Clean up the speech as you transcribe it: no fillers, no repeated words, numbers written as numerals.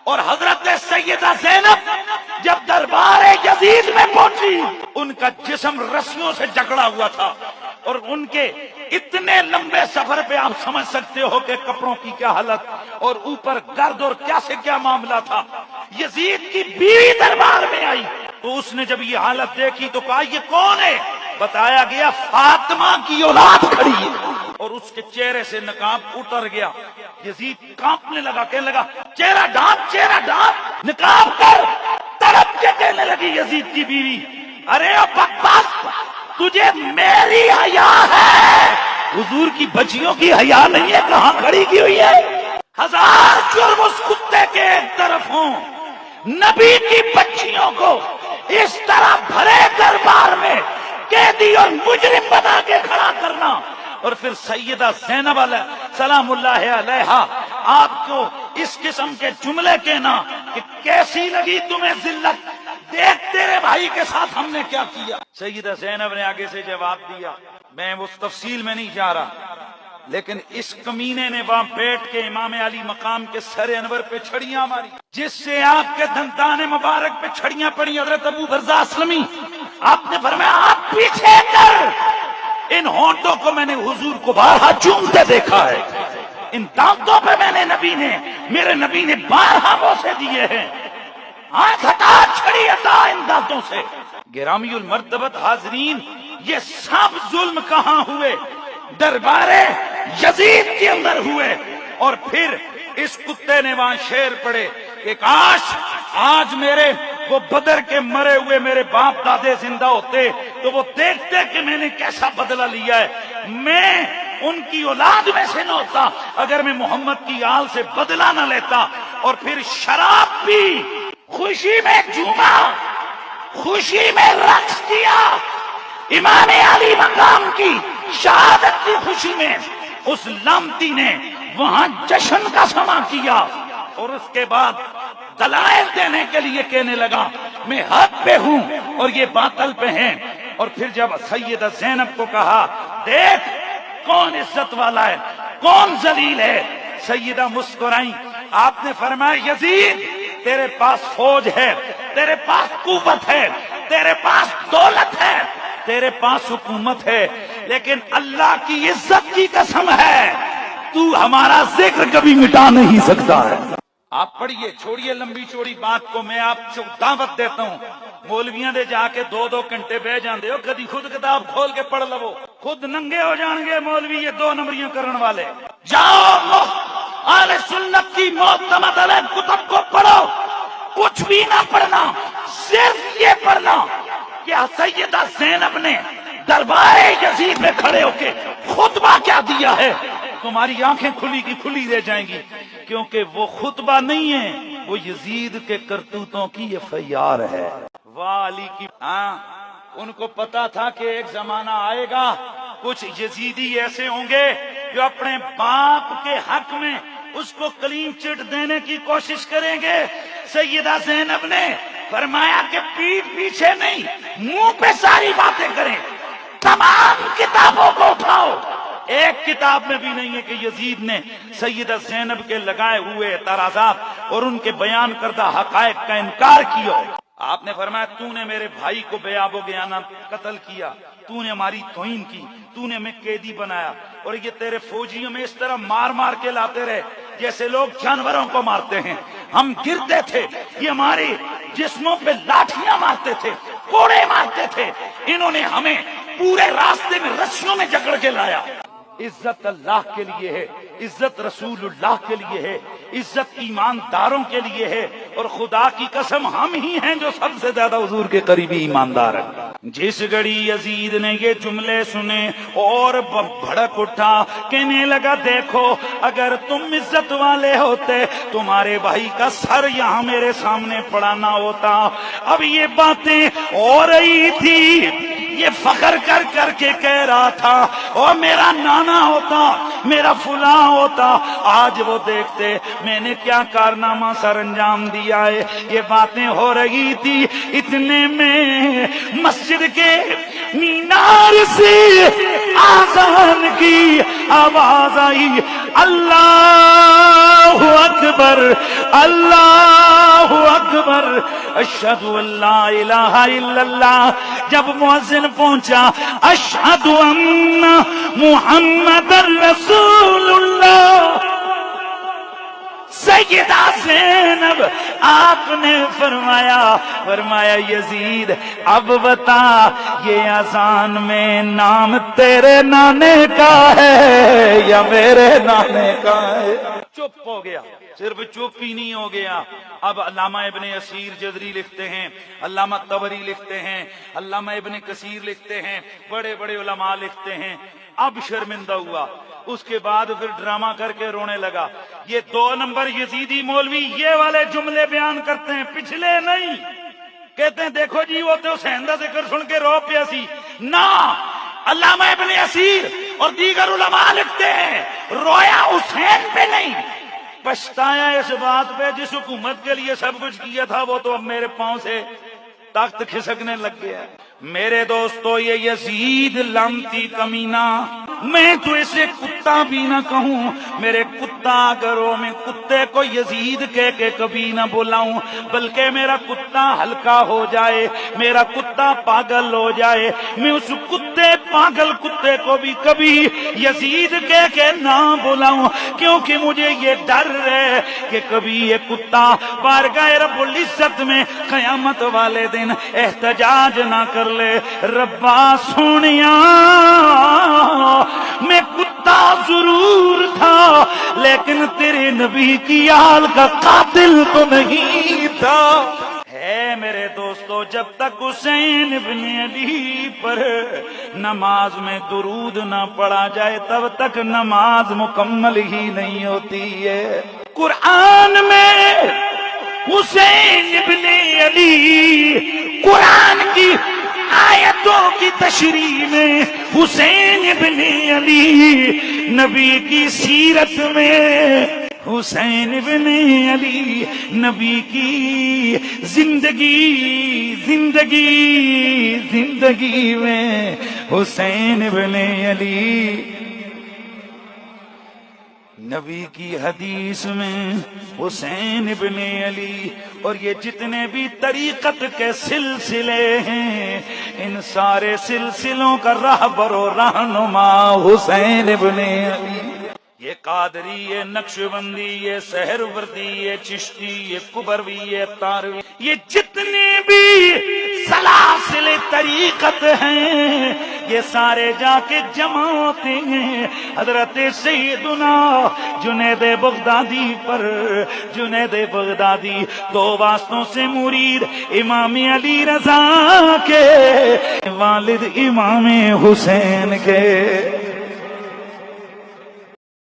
اور حضرت سیدہ زینب جب دربار یزید میں پہنچی، ان کا جسم رسیوں سے جکڑا ہوا تھا، اور ان کے اتنے لمبے سفر پہ آپ سمجھ سکتے ہو کہ کپڑوں کی کیا حالت، اور اوپر گرد اور کیا سے کیا معاملہ تھا۔ یزید کی بیوی دربار میں آئی تو اس نے جب یہ حالت دیکھی تو کہا یہ کون ہے؟ بتایا گیا فاطمہ کی اولاد کھڑی ہے، اور اس کے چہرے سے نقاب اتر گیا۔ یزید کانپنے لگا، کہنے لگا چہرہ ڈھانپ، چہرہ ڈھانپ، نقاب کر۔ تڑپ کے کہنے لگی یزید کی بیوی، ارے او بکواس، تجھے میری حیا ہے، حضور کی بچیوں کی حیا نہیں ہے، کہاں کھڑی کی ہوئی ہے؟ ہزار جرم اس کتے کے ایک طرف ہوں، نبی کی بچیوں کو اس طرح بھرے دربار میں قیدی اور مجرم بنا کے کھڑا کرنا، اور پھر سیدہ زینب علیہ سلام اللہ علیہا آپ کو اس قسم کے جملے کہنا کہ کیسی لگی تمہیں ذلت، دیکھ تیرے بھائی کے ساتھ ہم نے کیا کیا۔ سیدہ زینب نے آگے سے جواب دیا، میں اس تفصیل میں نہیں جا رہا، لیکن اس کمینے نے وہاں بیٹھ کے امام علی مقام کے سر انور پہ چھڑیاں ماری، جس سے آپ کے دندان مبارک پہ چھڑیاں پڑی۔ حضرت ابو برزہ اسلمی آپ نے فرمایا آپ پیچھے کر، ان ہونٹوں کو میں نے حضور کو بارہا چومتے دیکھا ہے، ان دانتوں پہ میرے نبی نے بارہا بوسے دیے ہیں، ہاتھ ہٹا، چھڑی ہٹا ان دانتوں سے۔ گرامی المرتبت حاضرین، یہ سب ظلم کہاں ہوئے؟ دربار یزید کے اندر ہوئے، اور پھر اس کتے نے وہاں شعر پڑے کہ کاش آج میرے وہ بدر کے مرے ہوئے میرے باپ دادے زندہ ہوتے تو وہ دیکھتے کہ میں نے کیسا بدلہ لیا ہے، میں ان کی اولاد میں سے نہ ہوتا اگر میں محمد کی آل سے بدلہ نہ لیتا۔ اور پھر شراب پی، خوشی میں جھوما، خوشی میں رقص کیا، امام علی مقام کی شہادت کی خوشی میں اس لامتی نے وہاں جشن کا سما کیا، اور اس کے بعد دلائل دینے کے لیے کہنے لگا میں حق پہ ہوں اور یہ باطل پہ ہیں۔ اور پھر جب سیدہ زینب کو کہا دیکھ کون عزت والا ہے، کون ذلیل ہے، سیدہ مسکرائی۔ آپ نے فرمایا یزید تیرے پاس فوج ہے، تیرے پاس قوت ہے، تیرے پاس دولت ہے، تیرے پاس حکومت ہے، لیکن اللہ کی عزت کی قسم ہے تو ہمارا ذکر کبھی مٹا نہیں سکتا ہے۔ آپ پڑھیے، چھوڑیے لمبی چوڑی بات کو، میں آپ سے دعوت دیتا ہوں، مولویاں دے جا کے 2-2 گھنٹے بہ جاندے ہو، کدی خود کتاب کھول کے پڑھ لو، خود ننگے ہو جان گے مولوی یہ 2 نمبریاں کرن والے۔ جاؤ اہل سنت کی معتمد علیہ کتب کو پڑھو، کچھ بھی نہ پڑھنا، صرف یہ پڑھنا کہ سیدہ زینب نے دربار یزید میں کھڑے ہو کے خطبہ کیا دیا ہے، تمہاری آنکھیں کھلی کی کھلی رہ جائیں گی، کیونکہ وہ خطبہ نہیں ہے، وہ یزید کے کرتوتوں کی FIR ہے۔ والی کی ان کو پتا تھا کہ ایک زمانہ آئے گا کچھ یزیدی ایسے ہوں گے جو اپنے باپ کے حق میں اس کو کلین چٹ دینے کی کوشش کریں گے۔ سیدہ زینب نے فرمایا کہ پیٹھ پیچھے نہیں، منہ پہ ساری باتیں کریں، تمام کتابوں کو اٹھاؤ، ایک کتاب میں بھی نہیں ہے کہ یزید نے سیدہ زینب کے لگائے ہوئے اعتراضات اور ان کے بیان کردہ حقائق کا انکار کیا۔ آپ نے فرمایا تو نے میرے بھائی کو بے آب و گیانہ قتل کیا، تو نے ہماری توہین کی، تو نے ہمیں قیدی بنایا، اور یہ تیرے فوجیوں میں اس طرح مار مار کے لاتے رہے جیسے لوگ جانوروں کو مارتے ہیں، ہم گرتے تھے، یہ ہمارے جسموں پہ لاٹھیاں مارتے تھے، کوڑے مارتے تھے، انہوں نے ہمیں پورے راستے میں رسیوں میں جکڑ کے لایا۔ عزت اللہ کے لیے ہے، عزت رسول اللہ کے لیے ہے، عزت ایمانداروں کے لیے ہے، اور خدا کی قسم ہم ہی ہیں جو سب سے زیادہ حضور کے قریبی ایماندار ہیں۔ جس گھڑی یزید نے یہ جملے سنے اور بھڑک اٹھا، کہنے لگا دیکھو اگر تم عزت والے ہوتے تمہارے بھائی کا سر یہاں میرے سامنے پڑا نہ ہوتا۔ اب یہ باتیں ہو رہی تھی، یہ فخر کر کر کے کہہ رہا تھا اور میرا نانا ہوتا، میرا فلاں ہوتا، آج وہ دیکھتے میں نے کیا کارنامہ سر انجام دیا ہے۔ یہ باتیں ہو رہی تھی، اتنے میں مسجد کے مینار سے آذان کی آواز آئی، اللہ اکبر اللہ اکبر اشہد ان لا الہ الا اللہ. جب مؤذن پہنچا اشہد ان محمد رسول اللہ، سیدہ زینب آپ نے فرمایا یزید اب بتا یہ اذان میں نام تیرے نانے کا ہے یا میرے نانے کا ہے؟ چپ ہو گیا. صرف چپ ہی نہیں ہو گیا، اب علامہ ابن اسیر جزری لکھتے ہیں، علامہ طبری لکھتے ہیں، علامہ ابن کثیر لکھتے ہیں، بڑے بڑے علماء لکھتے ہیں. اب شرمندہ ہوا، اس کے بعد پھر ڈرامہ کر کے رونے لگا. یہ 2 نمبر یزیدی مولوی یہ والے جملے بیان کرتے ہیں، پچھلے نہیں. کہتے ہیں دیکھو جی وہ تو حسین دا ذکر سن کے رو پیا سی. نہ، علامہ ابن اسیر اور دیگر علماء لکھتے ہیں رویا حسین پہ نہیں، پچھتایا اس بات پہ جس حکومت کے لیے سب کچھ کیا تھا وہ تو اب میرے پاؤں سے تخت کھسکنے لگ گیا. میرے دوستو یہ یزید لعنتی کمینہ، میں تو اسے کتا بھی نہ کہوں، میرے کتا گھروں میں کتے کو یزید کہہ کے کبھی نہ بلاؤں، بلکہ میرا کتا ہلکا ہو جائے، میرا کتا پاگل ہو جائے، میں اس کتے پاگل کتے کو بھی کبھی یزید کہہ کے نہ بلاؤں، کیونکہ مجھے یہ ڈر ہے کہ کبھی یہ کتا بارگاہ رب العزت میں قیامت والے دن احتجاج نہ کر لے. ربا سونیا میں کتا ضرور تھا لیکن تیرے نبی کی آل کا قاتل تو نہیں تھا. ہے میرے دوستو جب تک حسین ابن علی پر نماز میں درود نہ پڑھا جائے تب تک نماز مکمل ہی نہیں ہوتی ہے. قرآن میں حسین ابن علی، قرآن کی آیتوں کی تشریح میں حسین ابن علی، نبی کی سیرت میں حسین ابن علی، نبی کی زندگی میں حسین ابن علی، نبی کی حدیث میں حسین ابن علی. اور یہ جتنے بھی طریقت کے سلسلے ہیں ان سارے سلسلوں کا راہبر و رہنما حسین ابن علی. یہ قادری، یہ نقشبندی، یہ سہروردی، یہ چشتی، یہ کبروی، یہ تاروی، یہ جتنے بھی سلاسل طریقت ہیں یہ سارے جا کے جمع ہوتے ہیں حضرت سیدنا جنید بغدادی پر. جنید بغدادی 2 واسطوں سے مرید امام علی رضا کے، والد امام حسین کے.